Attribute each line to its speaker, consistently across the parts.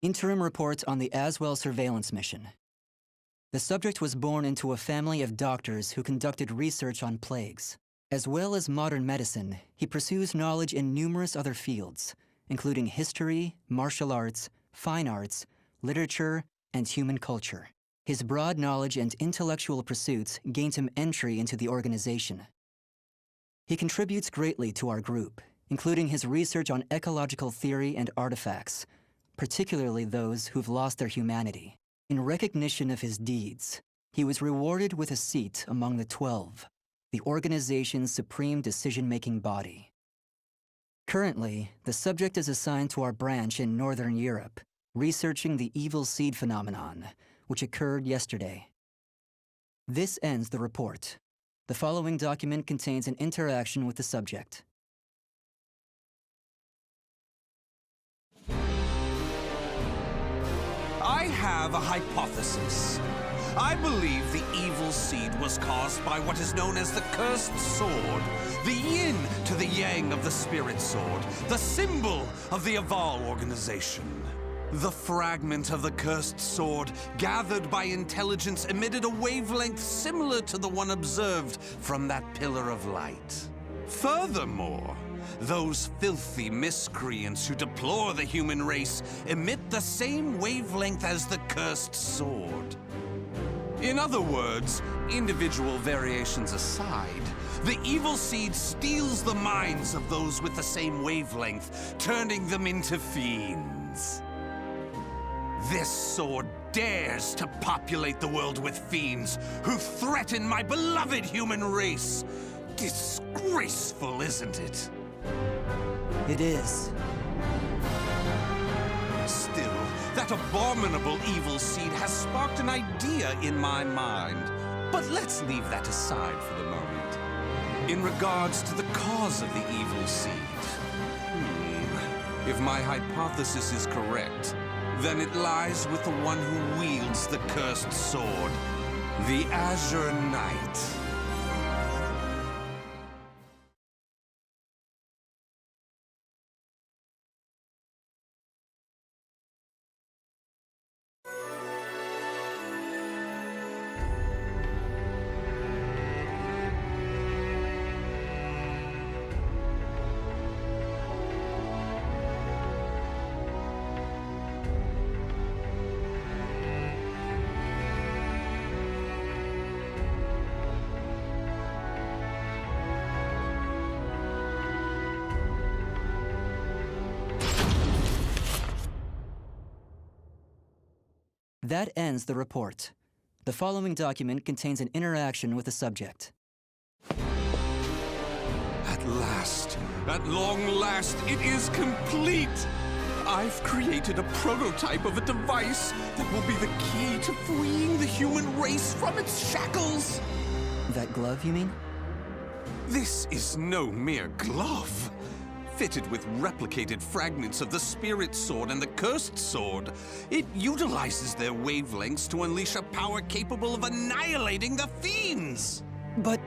Speaker 1: Interim report on the Azwel surveillance mission. The subject was born into a family of doctors who conducted research on plagues. As well as modern medicine, he pursues knowledge in numerous other fields, including history, martial arts, fine arts, literature, and human culture. His broad knowledge and intellectual pursuits gained him entry into the organization. He contributes greatly to our group, including his research on ecological theory and artifacts, particularly those who've lost their humanity. In recognition of his deeds, he was rewarded with a seat among the 12, the organization's supreme decision-making body. Currently, the subject is assigned to our branch in Northern Europe, researching the evil seed phenomenon, which occurred yesterday. This ends the report. The following document contains an interaction with the subject.
Speaker 2: I have a hypothesis. I believe the evil seed was caused by what is known as the cursed sword, the yin to the yang of the spirit sword, the symbol of the Azwel organization. The fragment of the cursed sword, gathered by intelligence, emitted a wavelength similar to the one observed from that pillar of light. Furthermore, those filthy miscreants who deplore the human race emit the same wavelength as the cursed sword. In other words, individual variations aside, the evil seed steals the minds of those with the same wavelength, turning them into fiends. This sword dares to populate the world with fiends who threaten my beloved human race. Disgraceful, isn't it?
Speaker 1: It is.
Speaker 2: Still, that abominable evil seed has sparked an idea in my mind. But let's leave that aside for the moment. In regards to the cause of the evil seed, if my hypothesis is correct, then it lies with the one who wields the cursed sword, the Azure Knight.
Speaker 1: That ends the report. The following document contains an interaction with the subject.
Speaker 2: At long last, it is complete! I've created a prototype of a device that will be the key to freeing the human race from its shackles!
Speaker 1: That glove, you mean?
Speaker 2: This is no mere glove. Fitted with replicated fragments of the spirit sword and the cursed sword, it utilizes their wavelengths to unleash a power capable of annihilating the fiends!
Speaker 1: But...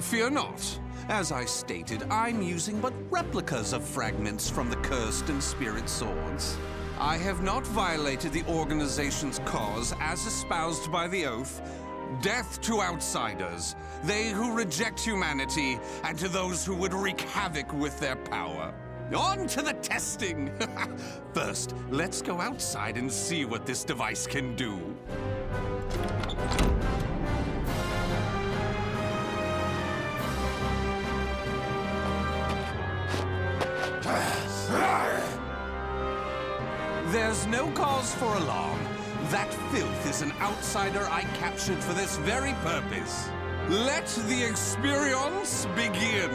Speaker 2: Fear not. As I stated, I'm using but replicas of fragments from the cursed and spirit swords. I have not violated the organization's cause as espoused by the oath. Death to outsiders, they who reject humanity, and to those who would wreak havoc with their power. On to the testing! First, let's go outside and see what this device can do. There's no cause for alarm. That filth is an outsider I captured for this very purpose. Let the experience begin.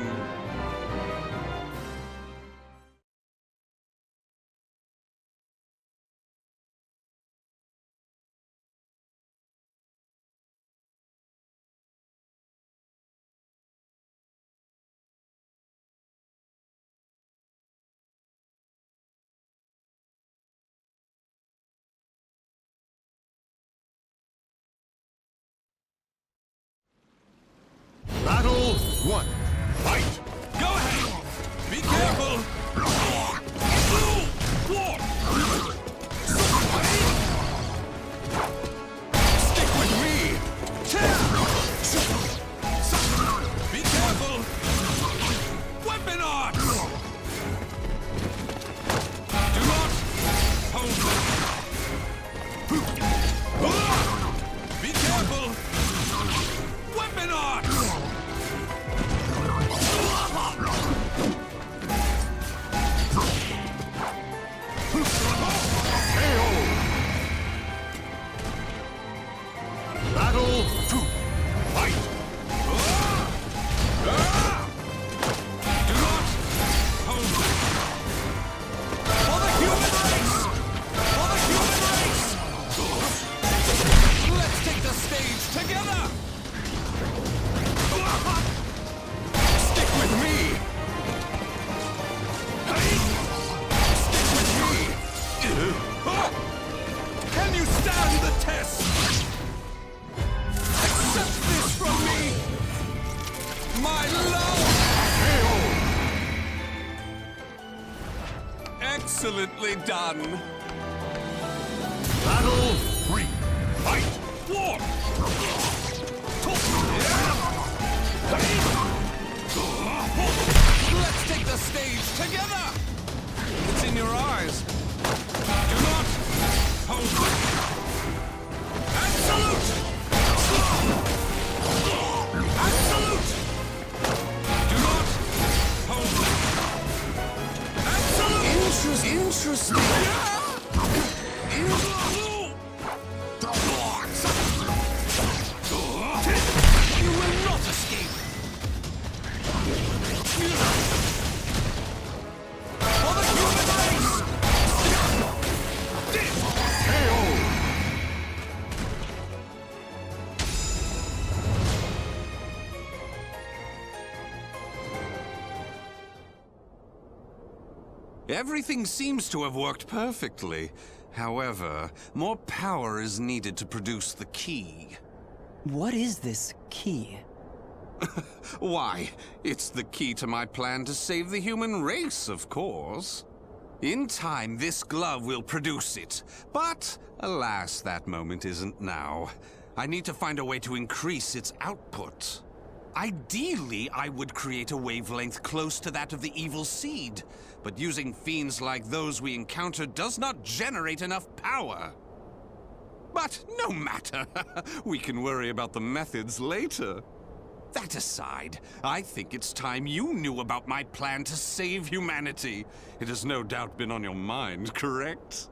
Speaker 3: Battle 1. Fight!
Speaker 2: Be careful! Weapon arts! Do not hold them! Be careful! Weapon arts!
Speaker 3: Battle to fight!
Speaker 2: Do not hold them! For the human race! For the human race! Let's take the stage together! Stick with me! Stick with me! Can you stand the test? Accept this from me! My love! Excellently done!
Speaker 3: Battle 3, fight!
Speaker 2: War! Let's take the stage together! It's in your eyes. Do not hold back. And salute! And salute! Do not hold back. And salute! Interesting. You will not escape! For the human race! Everything seems to have worked perfectly. However, more power is needed to produce the key.
Speaker 1: What is this key?
Speaker 2: Why, it's the key to my plan to save the human race, of course. In time, this glove will produce it. But, alas, that moment isn't now. I need to find a way to increase its output. Ideally, I would create a wavelength close to that of the evil seed. But using fiends like those we encountered does not generate enough power. But no matter. We can worry about the methods later. That aside, I think it's time you knew about my plan to save humanity. It has no doubt been on your mind, correct?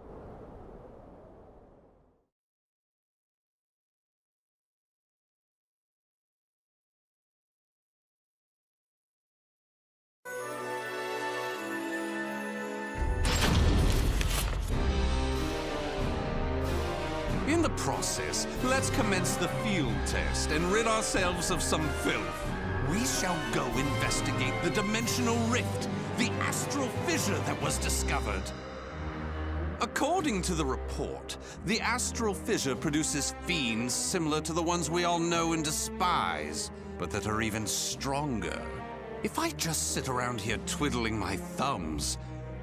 Speaker 2: In the process, let's commence the field test and rid ourselves of some filth. We shall go investigate the dimensional rift, the astral fissure that was discovered. According to the report, the astral fissure produces fiends similar to the ones we all know and despise, but that are even stronger. If I just sit around here twiddling my thumbs,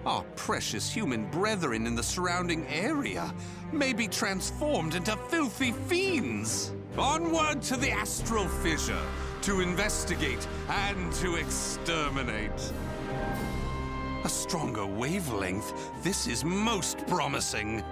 Speaker 2: our precious human brethren in the surrounding area may be transformed into filthy fiends. Onward to the astral fissure, to investigate and to exterminate. A stronger wavelength, this is most promising.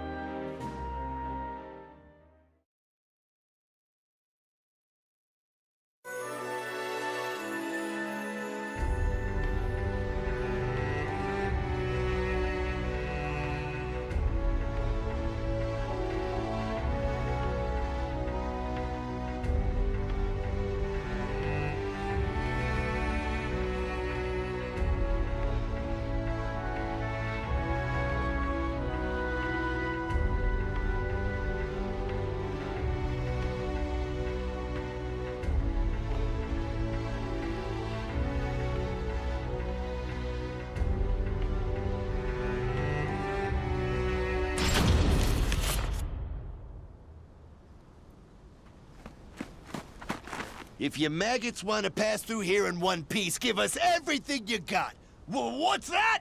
Speaker 4: If you maggots want to pass through here in one piece, give us everything you got. What's that?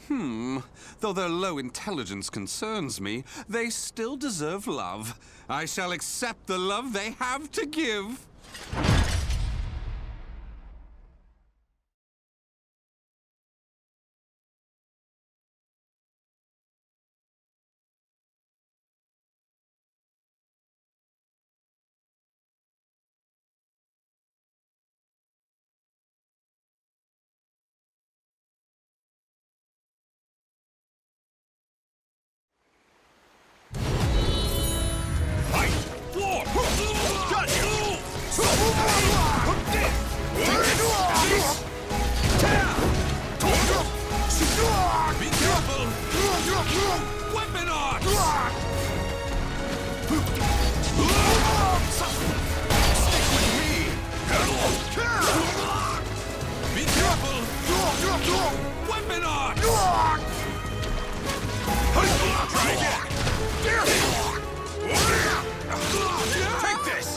Speaker 2: Though their low intelligence concerns me, they still deserve love. I shall accept the love they have to give. Be careful! Weapon arch! Stick with me! Be careful! Weapon arch! Try again! Take this!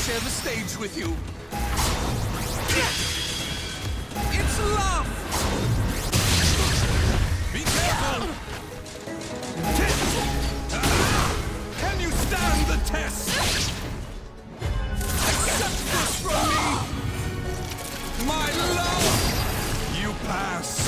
Speaker 2: Share the stage with you. It's love! Be careful! Can you stand the test? Accept this from me! My love! You passed.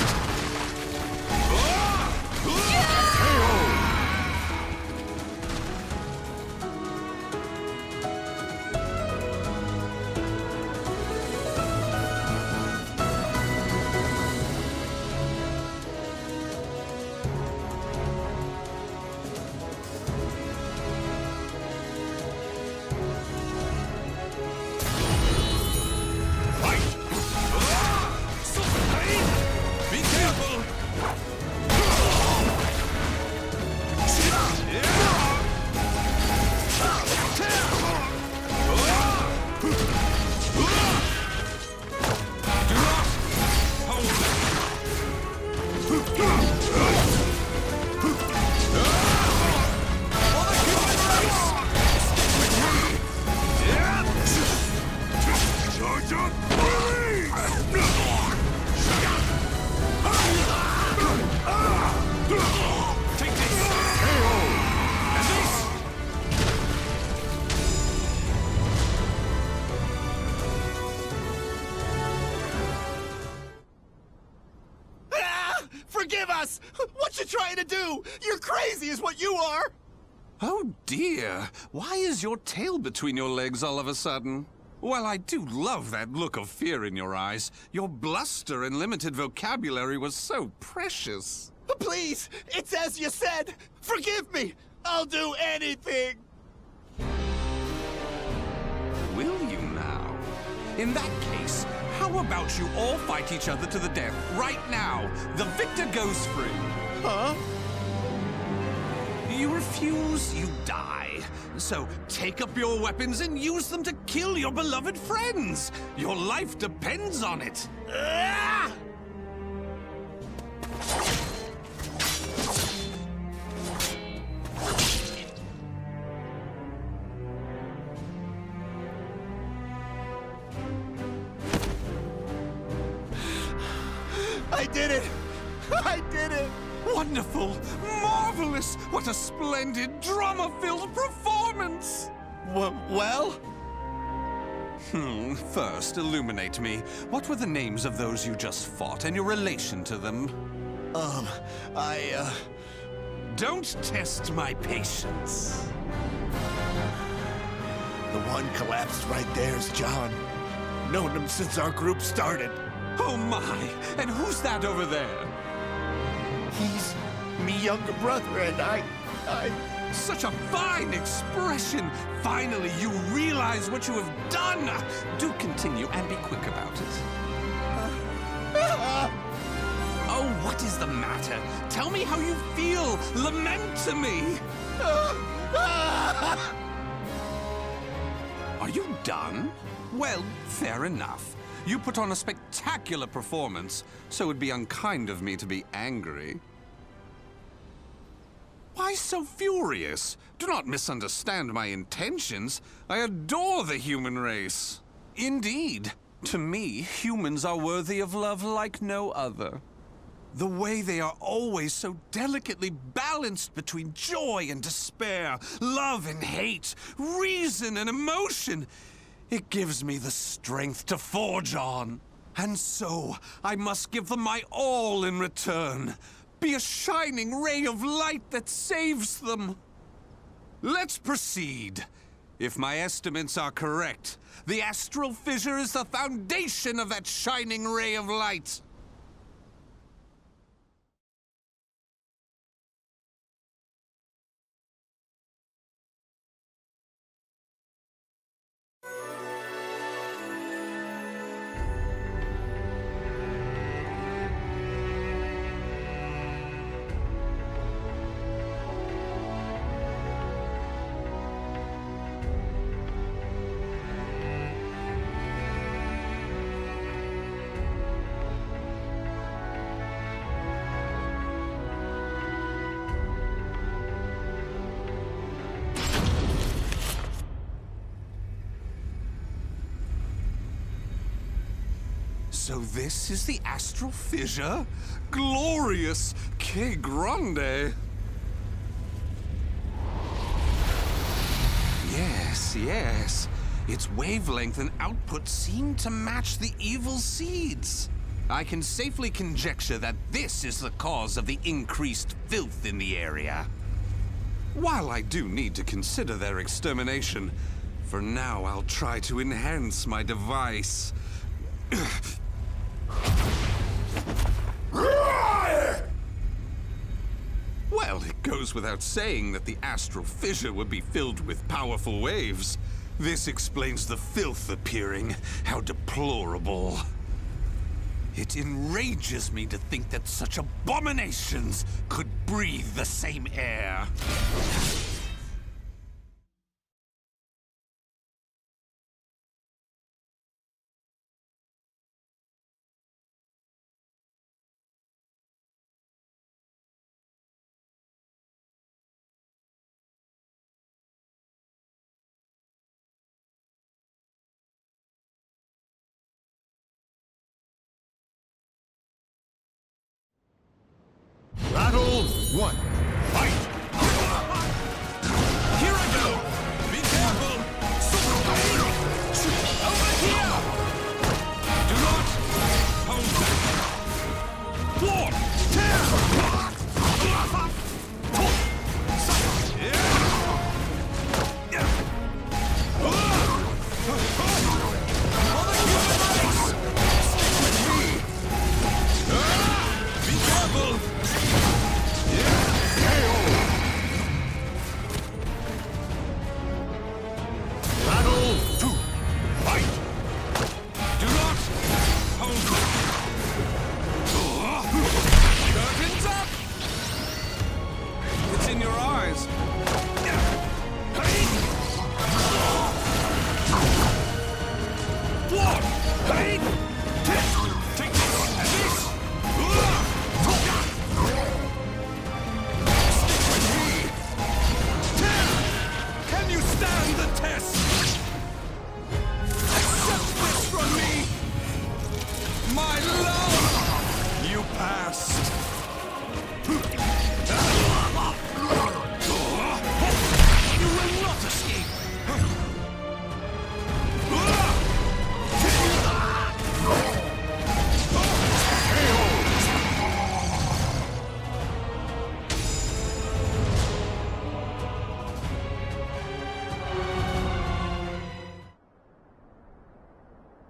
Speaker 4: Forgive us! What you trying to do? You're crazy is what you are!
Speaker 2: Oh dear, why is your tail between your legs all of a sudden? Well, I do love that look of fear in your eyes. Your bluster and limited vocabulary was so precious.
Speaker 4: Please, it's as you said! Forgive me! I'll do anything!
Speaker 2: Will you now? In that case, how about you all fight each other to the death right now? The victor goes free.
Speaker 4: Huh?
Speaker 2: You refuse, you die. So take up your weapons and use them to kill your beloved friends. Your life depends on it.
Speaker 4: Ah! I did it! I did it!
Speaker 2: Wonderful! Marvelous! What a splendid, drama-filled performance!
Speaker 4: Well?
Speaker 2: First, illuminate me. What were the names of those you just fought and your relation to them? Don't test my patience.
Speaker 4: The one collapsed right there's John. Known him since our group started.
Speaker 2: Oh my! And who's that over there?
Speaker 4: He's me younger brother, and I
Speaker 2: Such a fine expression! Finally, you realize what you have done! Do continue and be quick about it. Oh, what is the matter? Tell me how you feel! Lament to me! Are you done? Well, fair enough. You put on a spectacular performance, so it'd be unkind of me to be angry. Why so furious? Do not misunderstand my intentions. I adore the human race. Indeed, to me, humans are worthy of love like no other. The way they are always so delicately balanced between joy and despair, love and hate, reason and emotion. It gives me the strength to forge on. And so, I must give them my all in return. Be a shining ray of light that saves them. Let's proceed. If my estimates are correct, the astral fissure is the foundation of that shining ray of light. So this is the astral fissure? Glorious! Que grande! Yes. Its wavelength and output seem to match the evil seeds. I can safely conjecture that this is the cause of the increased filth in the area. While I do need to consider their extermination, for now I'll try to enhance my device. Well, it goes without saying that the astral fissure would be filled with powerful waves. This explains the filth appearing. How deplorable. It enrages me to think that such abominations could breathe the same air.
Speaker 3: Battle 1. Fight!
Speaker 2: Here I go! Be careful! Over here! Do not hold back! Lord! Be careful!
Speaker 3: Battle 2. Fight!
Speaker 2: Do not hold back! Curtains up! It's in your eyes. Lord! Take this and this! Can you stand the test? Accept this from me! My love! You passed. You will not escape!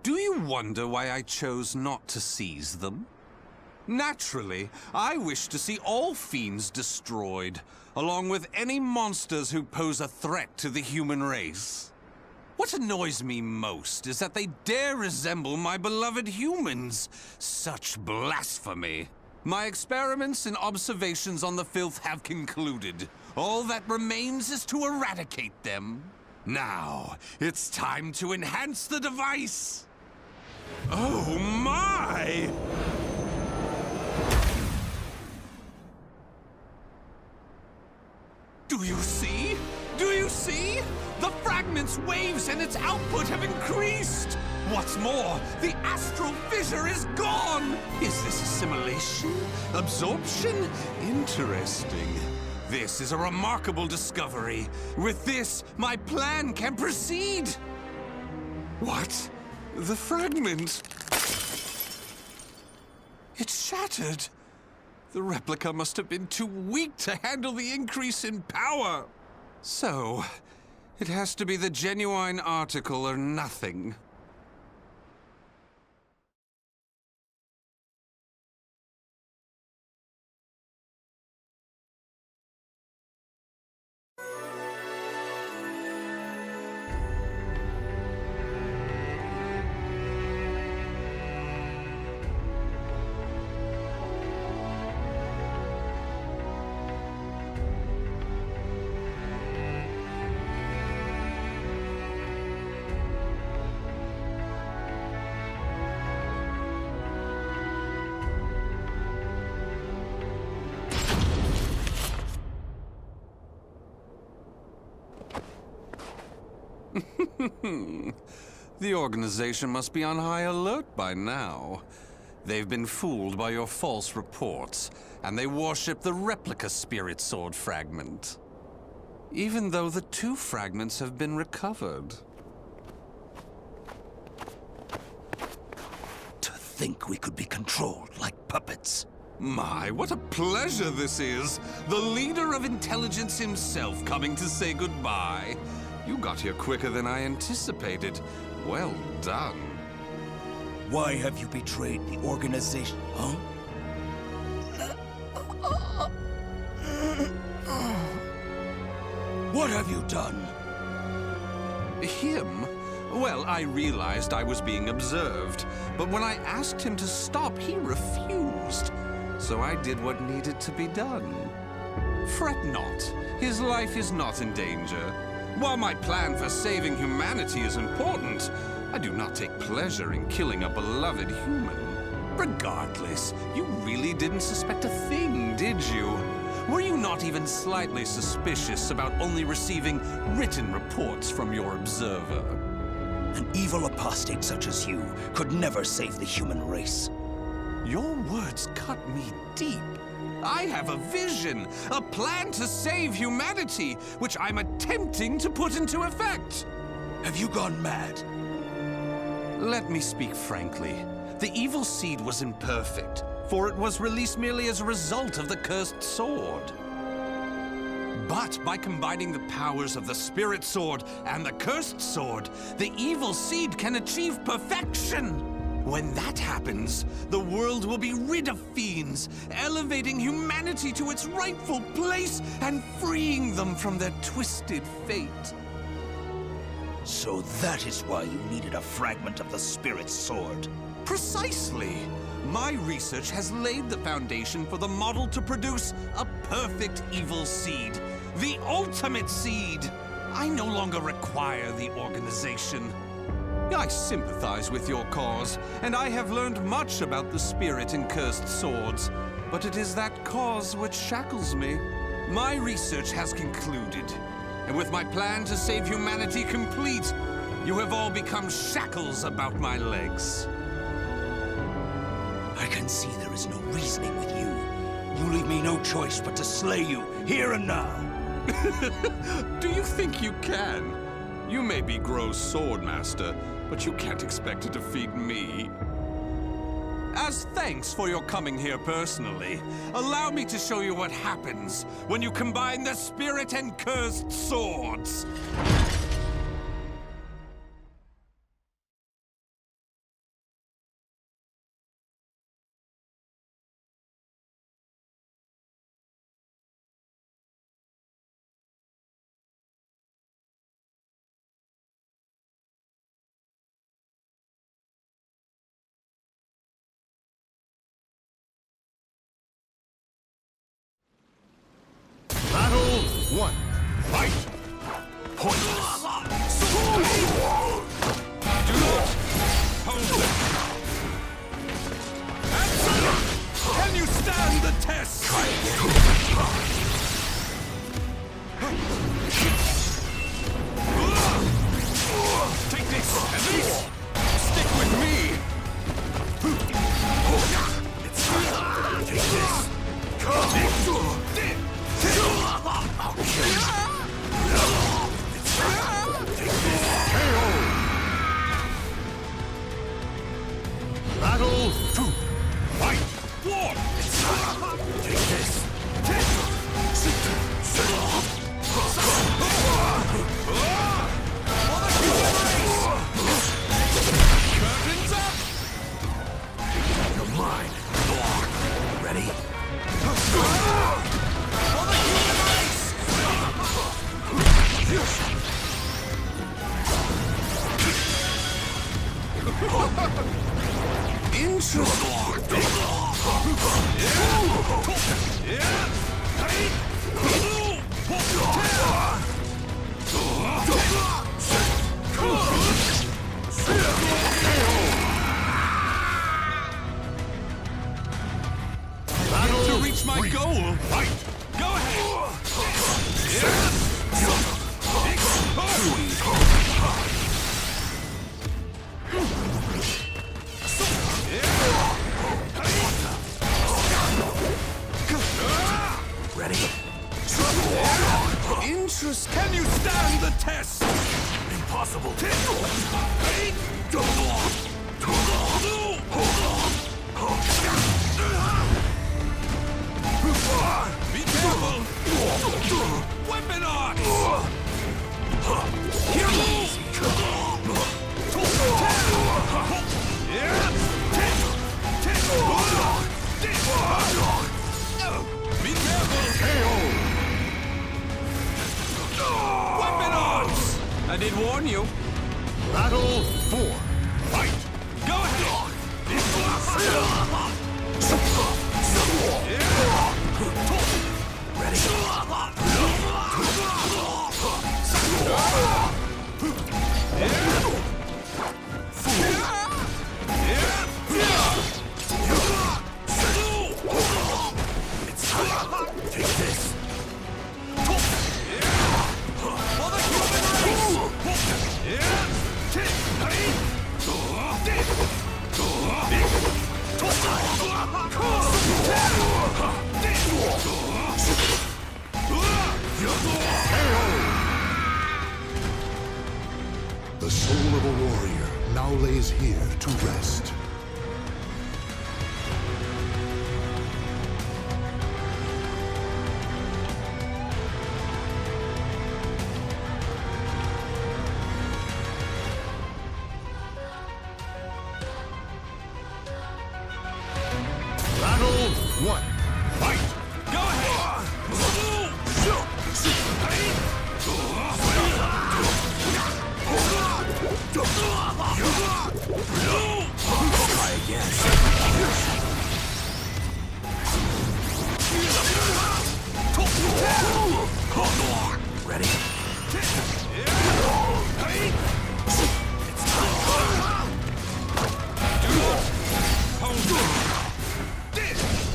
Speaker 2: Do you wonder why I chose not to seize them? Naturally, I wish to see all fiends destroyed, along with any monsters who pose a threat to the human race. What annoys me most is that they dare resemble my beloved humans. Such blasphemy. My experiments and observations on the filth have concluded. All that remains is to eradicate them. Now, it's time to enhance the device. Oh my! Do you see? Do you see? The fragment's waves and its output have increased! What's more, the astral fissure is gone! Is this assimilation? Absorption? Interesting. This is a remarkable discovery. With this, my plan can proceed! What? The fragment? It's shattered! The replica must have been too weak to handle the increase in power. So, it has to be the genuine article or nothing. The organization must be on high alert by now. They've been fooled by your false reports, and they worship the replica spirit sword fragment. Even though the two fragments have been recovered.
Speaker 4: To think we could be controlled like puppets.
Speaker 2: My, what a pleasure this is! The leader of intelligence himself coming to say goodbye. You got here quicker than I anticipated. Well done.
Speaker 4: Why have you betrayed the organization, huh? What have you done?
Speaker 2: Him? Well, I realized I was being observed, but when I asked him to stop, he refused. So I did what needed to be done. Fret not. His life is not in danger. While my plan for saving humanity is important, I do not take pleasure in killing a beloved human. Regardless, you really didn't suspect a thing, did you? Were you not even slightly suspicious about only receiving written reports from your observer?
Speaker 4: An evil apostate such as you could never save the human race.
Speaker 2: Your words cut me deep. I have a vision, a plan to save humanity, which I'm attempting to put into effect.
Speaker 4: Have you gone mad?
Speaker 2: Let me speak frankly. The evil seed was imperfect, for it was released merely as a result of the cursed sword. But by combining the powers of the spirit sword and the cursed sword, the evil seed can achieve perfection. When that happens, the world will be rid of fiends, elevating humanity to its rightful place and freeing them from their twisted fate.
Speaker 4: So that is why you needed a fragment of the spirit sword.
Speaker 2: Precisely. My research has laid the foundation for the model to produce a perfect evil seed. The ultimate seed. I no longer require the organization. I sympathize with your cause, and I have learned much about the spirit in cursed swords. But it is that cause which shackles me. My research has concluded, and with my plan to save humanity complete, you have all become shackles about my legs.
Speaker 4: I can see there is no reasoning with you. You leave me no choice but to slay you, here and now.
Speaker 2: Do you think you can? You may be Gro's swordmaster, but you can't expect to defeat me. As thanks for your coming here personally, allow me to show you what happens when you combine the spirit and cursed swords. test!
Speaker 4: Try again.
Speaker 2: Take this, at least! Stick with me!
Speaker 4: Take this. I'll kill you. Take this.
Speaker 3: Battle 2. Fight!
Speaker 2: War!
Speaker 4: Take this.
Speaker 2: Curtains up!
Speaker 4: You're mine. Ready?
Speaker 2: To reach my goal!
Speaker 3: Fight!
Speaker 2: Go ahead!
Speaker 4: Ready?
Speaker 2: Interest! Can you stand the test?
Speaker 4: Impossible.
Speaker 2: Be careful! Weapon on! Here goes! Be careful! Weapon on! I did warn you.
Speaker 3: Battle 4. Fight!
Speaker 2: Go ahead!
Speaker 4: Ready? Take this.
Speaker 3: The soul of a warrior now lays here to rest. Battle 1. Fight!
Speaker 2: Go
Speaker 4: Try again. Ready?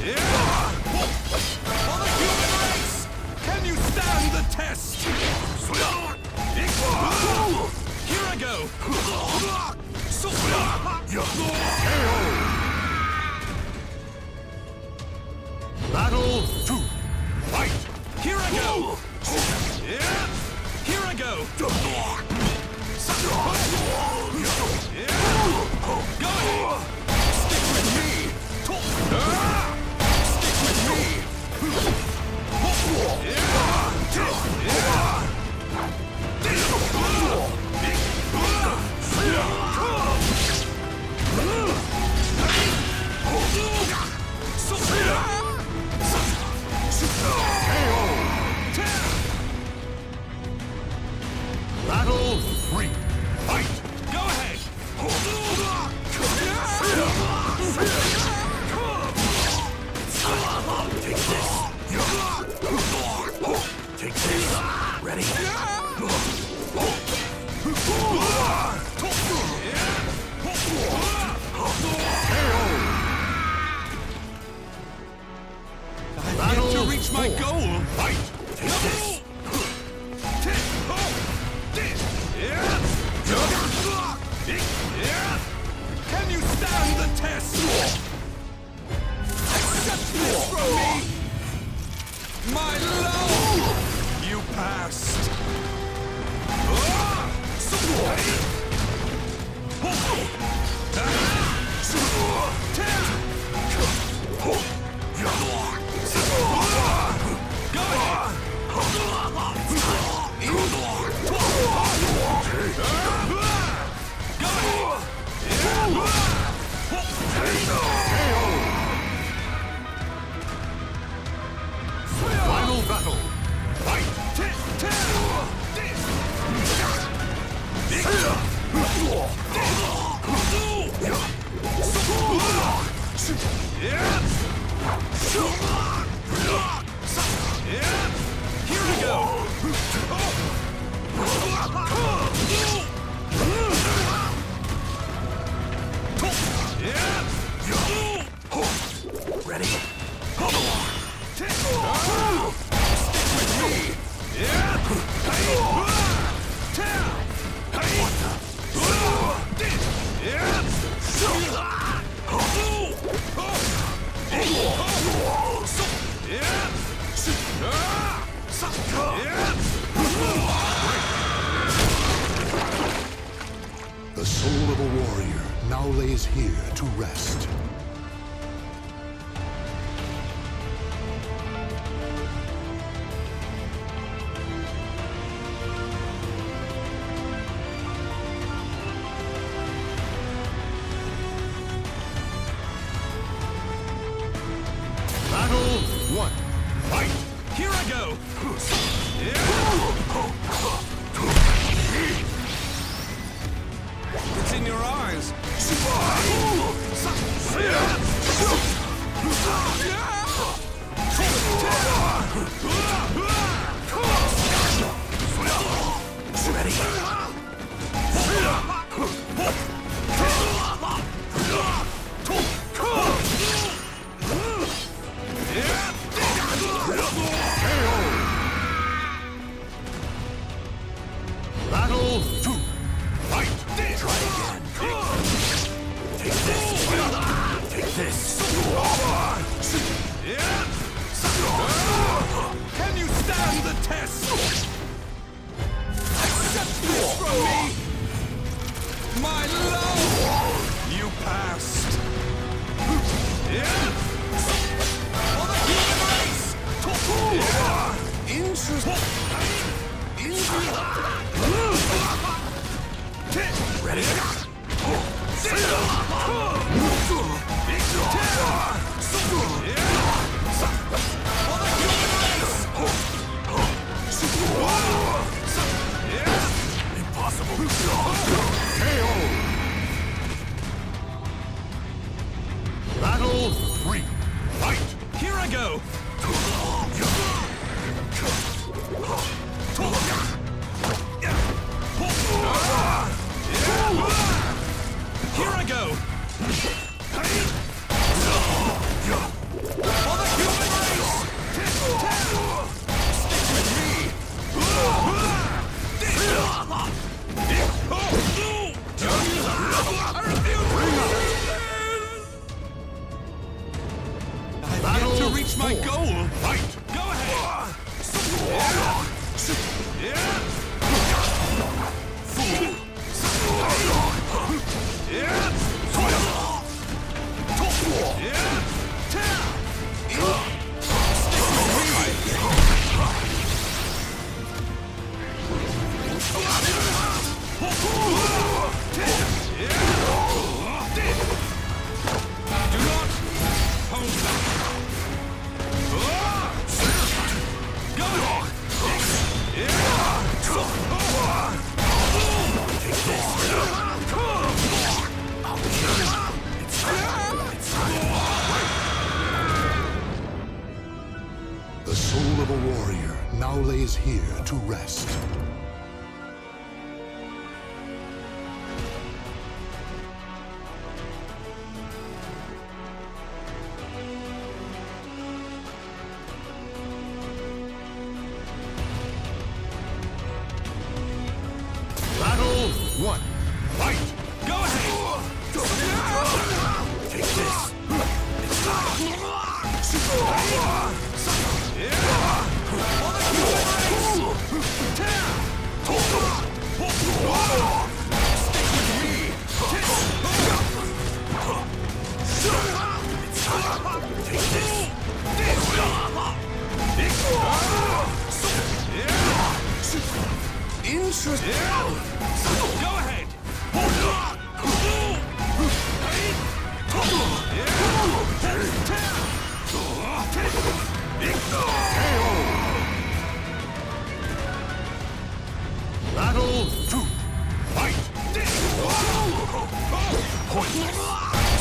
Speaker 2: Yeah!
Speaker 3: Final battle. Fight!
Speaker 2: Here we go!
Speaker 4: Ready?
Speaker 3: The soul of a warrior now lays here to rest. Battle 1. Fight!
Speaker 2: Here I go! It's in your eyes!
Speaker 3: Battle 2. Fight!
Speaker 4: Try again. Take this. Take this.
Speaker 2: Can you stand the test? Accept this from me! My love! You passed! For the human race! Interesting!
Speaker 4: Ready? Impossible.
Speaker 3: Battle 3. Fight!
Speaker 2: Here I go! Here I go! For the human race! Stick with me! I refuse! I've yet to reach my goal!
Speaker 3: Fight!
Speaker 2: Go ahead! Do not hold back! Go!
Speaker 3: The soul of a warrior now lays here to rest. Battle 1. Fight!
Speaker 2: Go ahead!
Speaker 4: Take this.
Speaker 2: For the human race! Go ahead!
Speaker 3: Battle 2. Fight!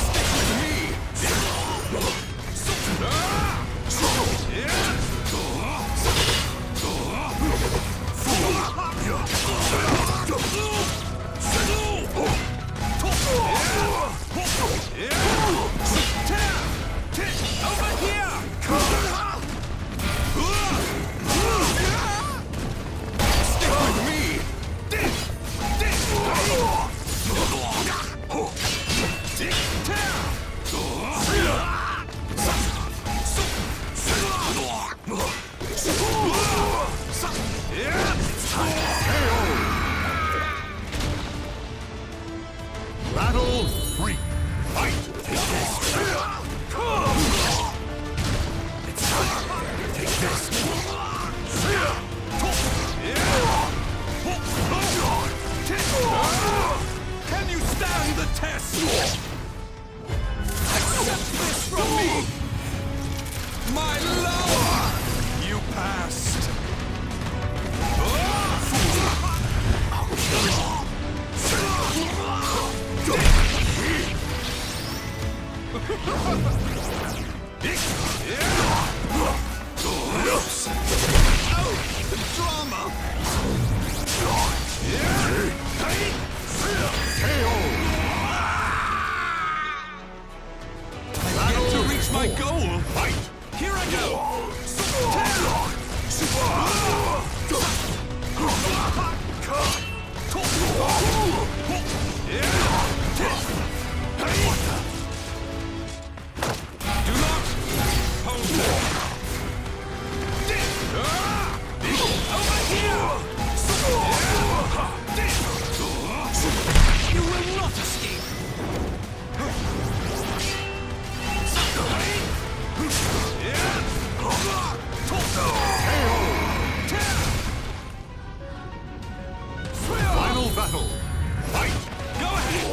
Speaker 2: Stick with me! Over here! Stick with me!
Speaker 3: Battle 3. Fight! Take this.
Speaker 2: Can you stand the test? Accept this from me! My love! You passed! Oh, the drama! I get to reach my goal! Fight! Here I go! Do not hold back! Over here! You will not escape!
Speaker 3: Final battle. Fight!
Speaker 2: Go ahead!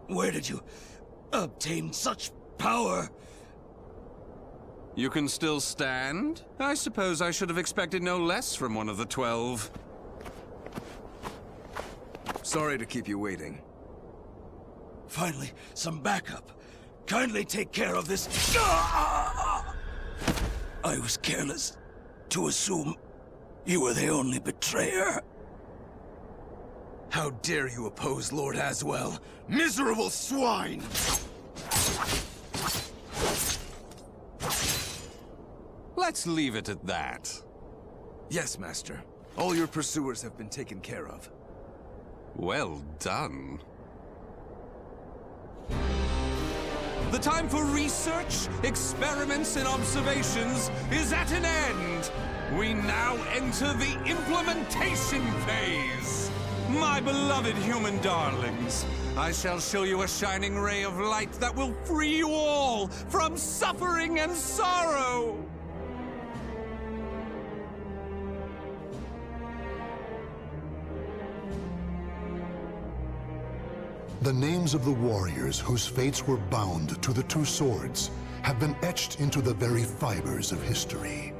Speaker 4: Where did you obtain such power?
Speaker 2: You can still stand? I suppose I should have expected no less from one of the 12.
Speaker 5: Sorry to keep you waiting.
Speaker 4: Finally, some backup. Kindly take care of this. I was careless to assume you were the only betrayer.
Speaker 5: How dare you oppose Lord Azwel? Miserable swine!
Speaker 2: Let's leave it at that.
Speaker 5: Yes, Master. All your pursuers have been taken care of.
Speaker 2: Well done. The time for research, experiments, and observations is at an end. We now enter the implementation phase. My beloved human darlings, I shall show you a shining ray of light that will free you all from suffering and sorrow.
Speaker 3: The names of the warriors whose fates were bound to the two swords have been etched into the very fibers of history.